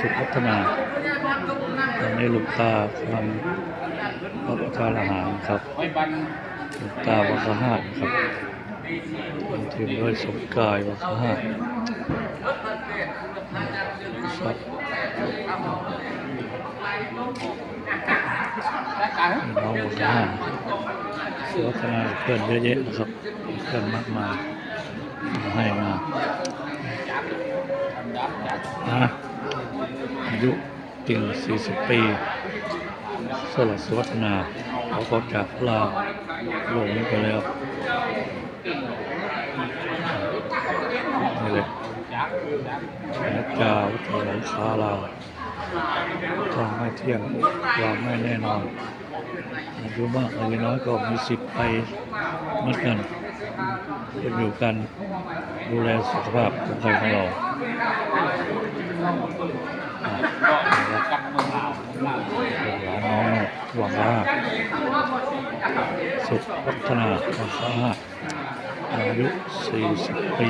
สุขพัฒนาตอนนี้หลวงตากำลังรับประทานอาหารครับหลวงตาวัดพระธาตุครับทีมด้วยสมกายวัดพระธาตุครับน้องวัดพระธาตุสุขพัฒนาเพื่อนเยอะแยะนะครับเพื่อนมากมายมาให้มาอายุถึง40 ปีสลัดสุวัฒนาเขาก็จากลาวลงไปแล้วนี่เลยนักกาวัฒนหลังคาลาวทางไม่เที่ยงความไม่แน่นอนอายุมากอายุน้อยก็มีสิทธิ์ไปเหมือนกันเป็นอยู่กันดูแลสุขภาพของใครของเราหลานน้องหวังว่าสุขพัฒนาวัฒนาอายุ40 ปี